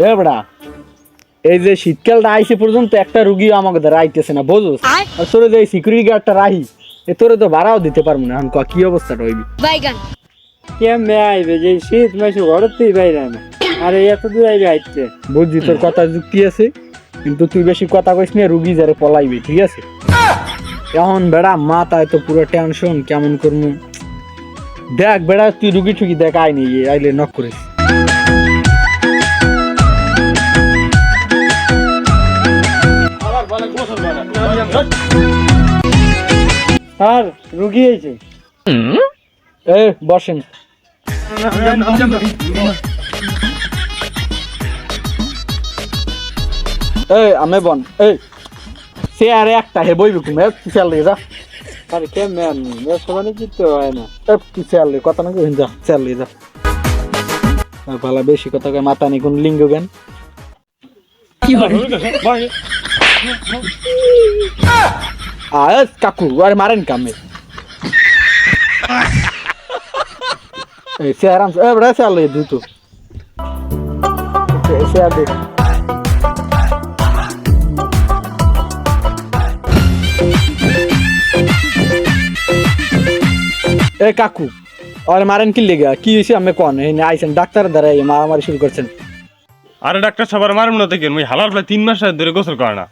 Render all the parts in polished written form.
এ বেড়া, এই যে শীতকালটা আইসে পর্যন্ত একটা রুগী আমাকে দ্বারা আইতেছে না, বুঝোস? আর তোর যে সিকিউরিটি গার্ডটা রাহি, এ তোরে তো ভাড়াও দিতে পারবো না। এখন কি অবস্থাটা হইবি? কেমনে আইবে যে শীত মাসে ঘরতেই বাইরে না, আরে এত দূর আইবে আইতে। বুঝছি তোর কথা যুক্তি আছে, কিন্তু তুই বেশি কথা কইস না, রুগী যারে পলাইবি, ঠিক আছে? এখন বেড়া মাথায় তো পুরো টেনশন, কেমন করবো দেখ বেড়া, তুই রুগী ঠুগি দেখ, আইনি আইলে নক করিস। আর রুগী আইছে। এ বসেন। এই আমি বন, এই সে আর একটা হে বইবি তুমি, তুই চাল লেগে যা। আরে কেমনে আননি সবাই জিততে হয় না। তুই চাল লে, কথা না কইন, যা চাল লেগে যা। ভালো বেশি কথা কয়, মাথা নেই কোন লিঙ্গ জ্ঞান। কাকু আরে মারেন কামে। সে আরাম সে বড় চাল লে দুটো সে আর দেখ। এ কাকু আর মারেন কি লেগা, কি হয়েছে আমি কোন আইসেন ডাক্তার দ্বারা মারামারি শুরু করছেন? আরে ডাক্তার সবার মারব না দেখেন, ওই হালাল প্রায় 3 মাস ধরে গোসল করে না।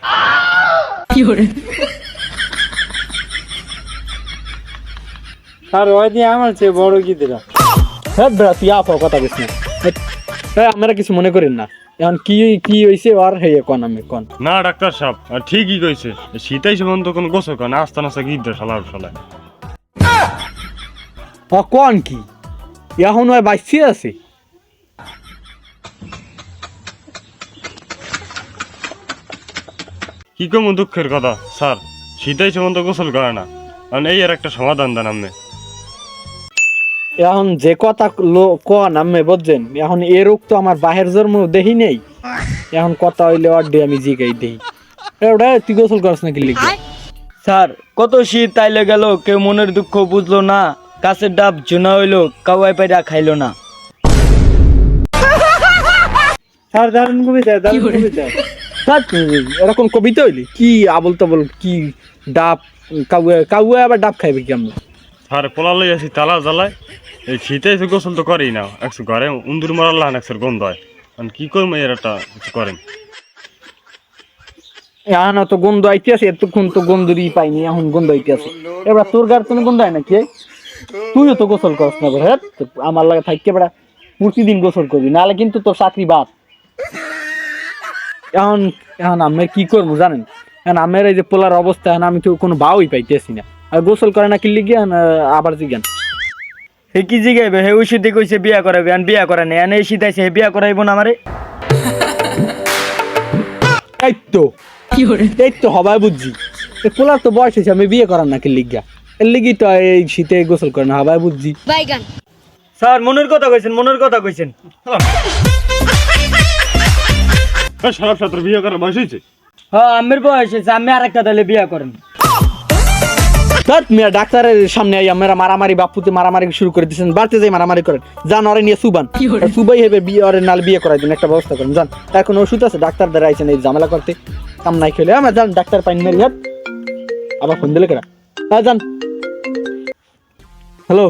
আর ওই দিয়ে আমার চেয়ে বড় গিদেরা। হ্যাঁ বেড়া, তুই আপা কথা বলিস না। আমরা কিছু মনে করেন না। এখন কি কি হয়েছে আর হে কোন আমি কোন? না ডাক্তার সাহেব আর ঠিকই কইছে, শীতাই সে বন্ধ কোনো গোসল করে না, আস্তে আস্তে গিদ্দা শালার শালায়। কোন কি এখন ওই বাইসি আছে? কি কম দুঃখের কথা স্যার, শীতাই সে বন্ধ গোসল করে না, কারণ এই আর একটা সমাধান দেন আপনি। এখন যে কথা কোন আমি বুঝছেন, এখন এ রোগ তো আমার বাহের জন্ম দেখি নেই। এখন কথা হইলে অড্ডে আমি জিগাই দেই, ওটা তুই গোসল করছ নাকি লিখে? স্যার কত শীত তাইলে গেল, কেউ মনের দুঃখ বুঝলো না, কাছের ডাব জোনা হইলো, কাউয়াই পাইরা খাইলো না। স্যার দারুণ কবিতা, দারুণ কবিতা। এরকম কবিতা হইলি কি আবল তাবল, কি ডাব কাউয়া কাউয়া আবার ডাব খাইবে কি আমরা? স্যার পোলালই আছি তালা জ্বালায়, এই শীতাই সে গোসল তো করেই না, একশো ঘরে উন্দুর মারাল্লাহ একশোর গন্ধ হয়, কারণ কি করবো এর একটা কিছু করেন। এখন তো গন্ধ আইতে আছে, এতক্ষণ তো গন্ধরই পাইনি, এখন গন্ধ আইতে আছে। এবার তোর গার কোনো গন্ধ হয় নাকি? তুইও তো গোসল করস না বেড়া, আমার লাগে থাকতে বেড়া প্রতিদিন গোসল করবি, নাহলে কিন্তু তোর চাকরি বাদ। এখন এখন আমি কি করবো জানেন? এখন আমার এই যে পোলার অবস্থা, এখন আমি তো কোনো ভাওই পাইতেছি না। আর গোসল করে না কিনলে গিয়ে আবার জিজ্ঞান হে কি জিগাইবে, হে ওই শীতে কইছে বিয়া করাবে, আন বিয়া করে নাই, আন এই শীত আইছে হে বিয়া করাইবো না আমারে। এই তো হবাই বুঝছি, পোলার তো বয়স হয়েছে, আমি বিয়ে করার না কিনলে গিয়া, এর লিগি তো এই শীতে গোসল করে না, হবাই বুঝছি। স্যার মনের কথা কইছেন, মনের কথা কইছেন। সারা ছাত্র বিয়ে করার বয়স হয়েছে? হ্যাঁ আমের বয়স হয়েছে, আমি আর একটা তাহলে বিয়া করেন। ডাক্তারের সামনে আমরা মারামারি বাপুতে মারামারি শুরু করে দিচ্ছেন, বাড়তে যাই মারামারি করেন, যান ওরে নিয়ে সুবান, সুবাই হবে বিয়ে ওরে নাল বিয়ে করাই দিন, একটা ব্যবস্থা করেন যান। এখন ওষুধ আছে, ডাক্তার দ্বারা আইছেন এই ঝামেলা করতে, কাম নাই খেলে আমরা যান, ডাক্তার পাইন মেরি হাত আবার ফোন দিলে কেনা। হ্যাঁ যান। হ্যালো,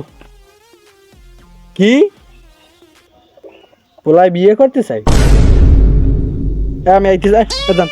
কি পোলায় বিয়ে করতে চাই? আমি আইতে যাই, যান।